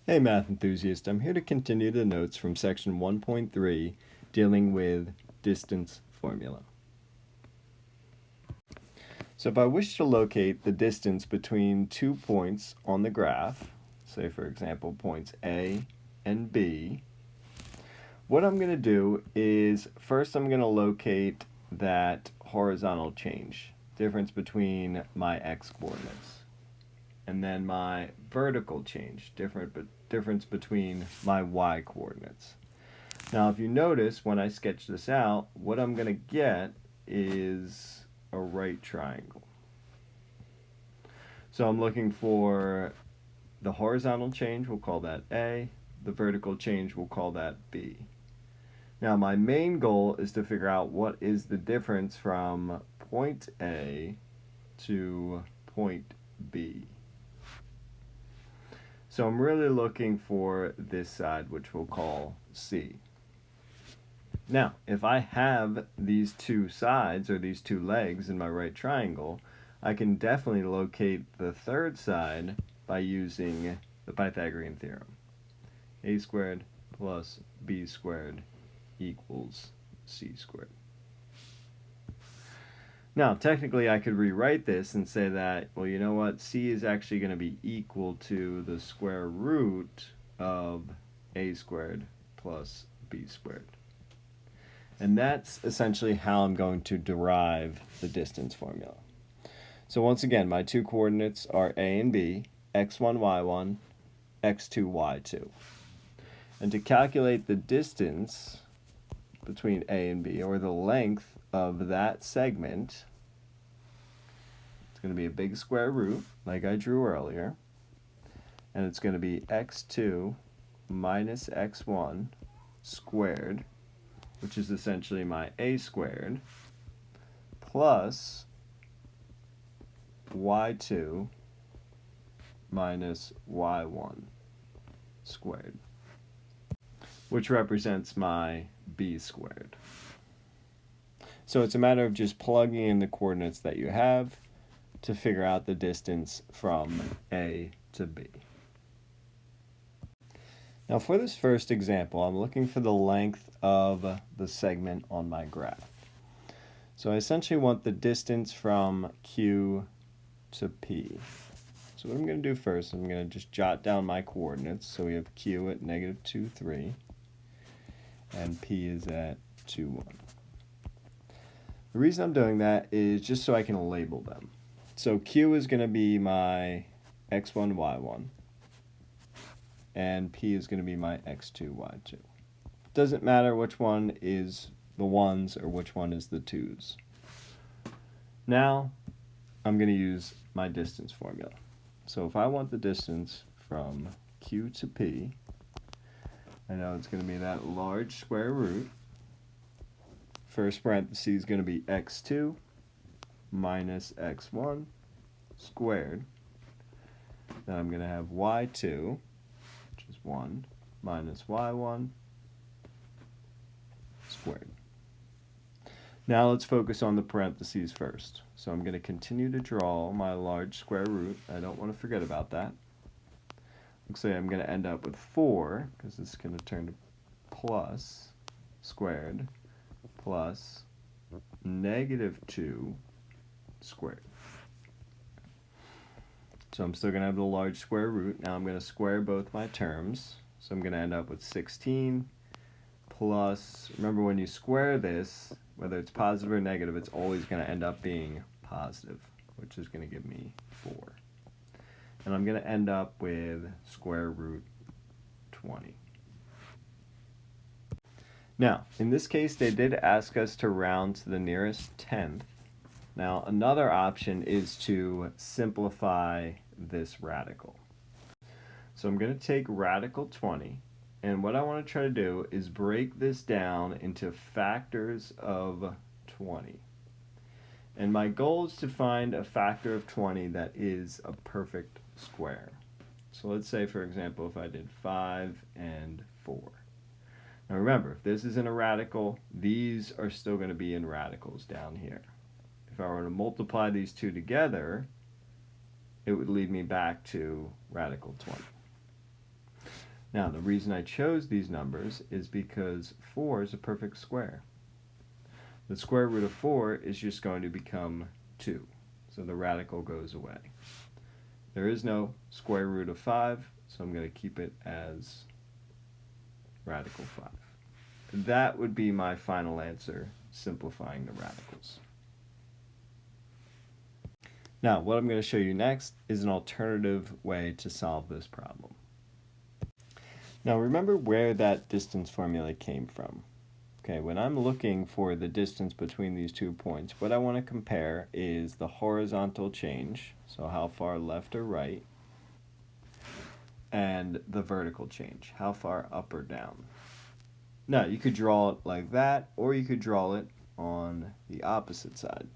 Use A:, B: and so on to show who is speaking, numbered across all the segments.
A: Hey math enthusiast, I'm here to continue the notes from section 1.3 dealing with distance formula. So if I wish to locate the distance between 2 points on the graph, say for example points A and B, what I'm going to do is first I'm going to locate that horizontal change, difference between my x coordinates. And then my vertical change, difference between my y coordinates. Now if you notice when I sketch this out, what I'm going to get is a right triangle. So I'm looking for the horizontal change, we'll call that A, the vertical change, we'll call that B. Now my main goal is to figure out what is the difference from point A to point B. So I'm really looking for this side, which we'll call C. Now, if I have these two sides, or these two legs in my right triangle, I can definitely locate the third side by using the Pythagorean Theorem. A squared plus B squared equals C squared. Now, technically, I could rewrite this and say that, well, you know what? C is actually going to be equal to the square root of A squared plus B squared. And that's essentially how I'm going to derive the distance formula. So once again, my two coordinates are A and B, x1, y1, x2, y2. And to calculate the distance between A and B, or the length of that segment, it's going to be a big square root, like I drew earlier, and it's going to be x2 minus x1 squared, which is essentially my a squared, plus y2 minus y1 squared, which represents my b squared. So it's a matter of just plugging in the coordinates that you have to figure out the distance from A to B. Now for this first example, I'm looking for the length of the segment on my graph. So I essentially want the distance from Q to P. So what I'm going to do first, I'm going to just jot down my coordinates. So we have Q at negative 2, 3, and P is at 2, 1. The reason I'm doing that is just so I can label them. So Q is going to be my x1, y1, and P is going to be my x2, y2. Doesn't matter which one is the ones or which one is the twos. Now I'm going to use my distance formula. So if I want the distance from Q to P, I know it's going to be that large square root. First parenthesis is going to be x2 minus x1 squared. Then I'm going to have y2, which is 1, minus y1 squared. Now let's focus on the parentheses first. So I'm going to continue to draw my large square root. I don't want to forget about that. Looks like I'm going to end up with 4, because it's going to turn to plus squared plus negative 2 squared. So I'm still going to have the large square root. Now I'm going to square both my terms. So I'm going to end up with 16 plus, remember when you square this, whether it's positive or negative, it's always going to end up being positive, which is going to give me 4. And I'm going to end up with square root 20. Now, in this case, they did ask us to round to the nearest tenth. Now, another option is to simplify this radical. So I'm going to take radical 20, and what I want to try to do is break this down into factors of 20. And my goal is to find a factor of 20 that is a perfect square. So let's say, for example, if I did 5 and 4. Now remember, if this isn't a radical, these are still going to be in radicals down here. If I were to multiply these two together, it would lead me back to radical 20. Now, the reason I chose these numbers is because 4 is a perfect square. The square root of 4 is just going to become 2, so the radical goes away. There is no square root of 5, so I'm going to keep it as radical 5. That would be my final answer, simplifying the radicals. Now, what I'm going to show you next is an alternative way to solve this problem. Now, remember where that distance formula came from. Okay, when I'm looking for the distance between these 2 points, what I want to compare is the horizontal change, so how far left or right, and the vertical change, how far up or down. Now, you could draw it like that, or you could draw it on the opposite side.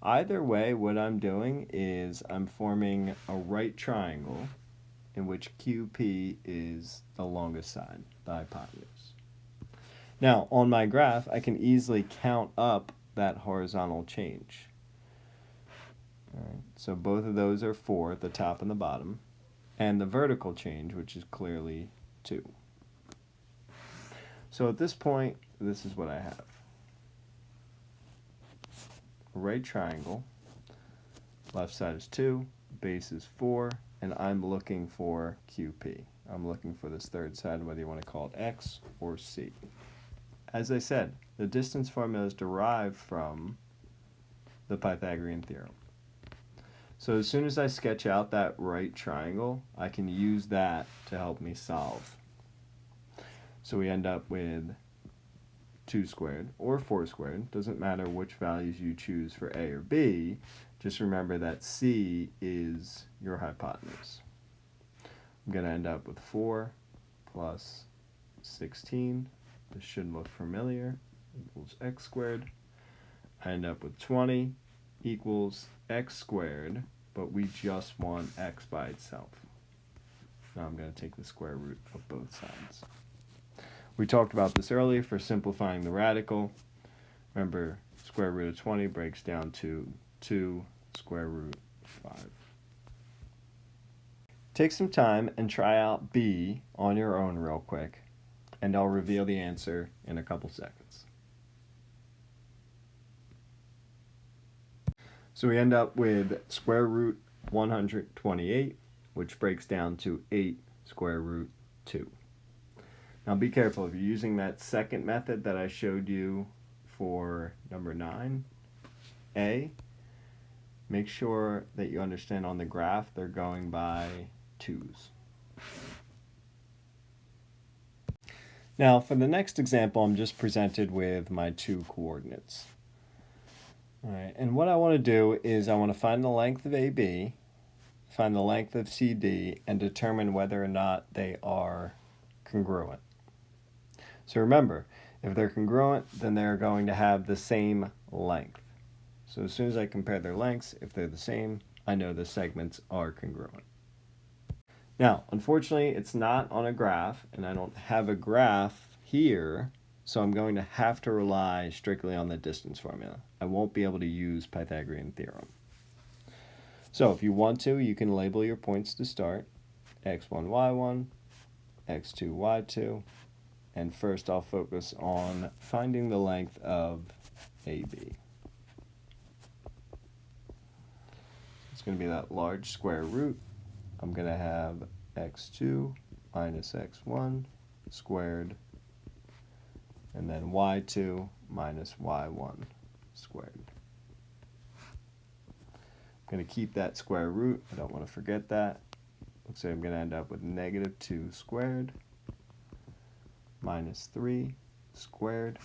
A: Either way, what I'm doing is I'm forming a right triangle in which QP is the longest side, the hypotenuse. Now, on my graph, I can easily count up that horizontal change. All right, so both of those are 4 at the top and the bottom, and the vertical change, which is clearly 2. So at this point, this is what I have. A right triangle, left side is 2, base is 4, and I'm looking for QP. I'm looking for this third side, whether you want to call it X or C. As I said, the distance formula is derived from the Pythagorean Theorem. So as soon as I sketch out that right triangle, I can use that to help me solve. So we end up with 2 squared or 4 squared. Doesn't matter which values you choose for A or B. Just remember that C is your hypotenuse. I'm going to end up with 4 plus 16. This should look familiar. Equals x squared. I end up with 20 equals x squared, but we just want x by itself. Now I'm going to take the square root of both sides. We talked about this earlier for simplifying the radical. Remember, square root of 20 breaks down to 2 square root 5. Take some time and try out B on your own real quick, and I'll reveal the answer in a couple seconds. So we end up with square root 128, which breaks down to 8 square root 2. Now be careful, if you're using that second method that I showed you for number 9A, make sure that you understand on the graph they're going by 2's. Now for the next example, I'm just presented with my 2 coordinates. All right, and what I want to do is I want to find the length of AB, find the length of CD, and determine whether or not they are congruent. So remember, if they're congruent, then they're going to have the same length. So as soon as I compare their lengths, if they're the same, I know the segments are congruent. Now, unfortunately, it's not on a graph, and I don't have a graph here, so I'm going to have to rely strictly on the distance formula. I won't be able to use Pythagorean Theorem. So if you want to, you can label your points to start, x1, y1, x2, y2, and first I'll focus on finding the length of AB. It's going to be that large square root. I'm going to have x2 minus x1 squared, and then y2 minus y1 squared. I'm going to keep that square root. I don't want to forget that. Looks like I'm going to end up with negative 2 squared minus 3 squared.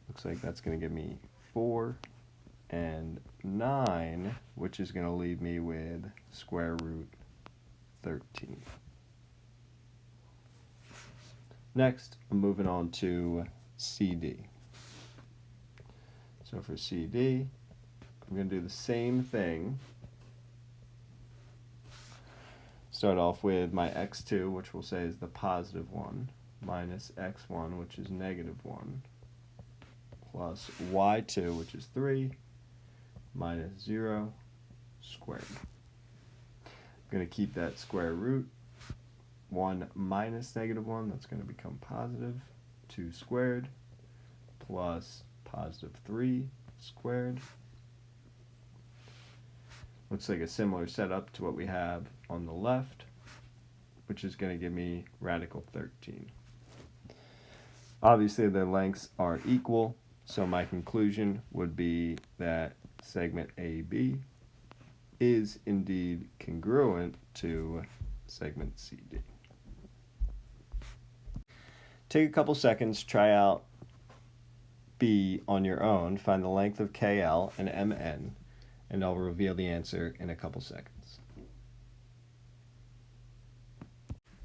A: Looks like that's going to give me 4 and 9, which is going to leave me with square root 13. Next, I'm moving on to CD. So for CD, I'm going to do the same thing. Start off with my x2, which we'll say is the positive 1, minus x1, which is negative 1, plus y2, which is 3, minus 0 squared. going to keep that square root. 1 minus -1, that's going to become positive. 2 squared plus positive 3 squared. Looks like a similar setup to what we have on the left, which is going to give me radical 13. Obviously, their lengths are equal, so my conclusion would be that segment AB is indeed congruent to segment CD. Take a couple seconds, try out B on your own, find the length of KL and MN, and I'll reveal the answer in a couple seconds.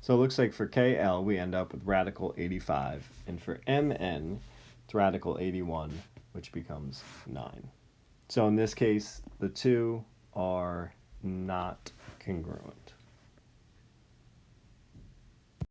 A: So it looks like for KL we end up with radical 85, and for MN it's radical 81, which becomes 9. So in this case, the two are not congruent.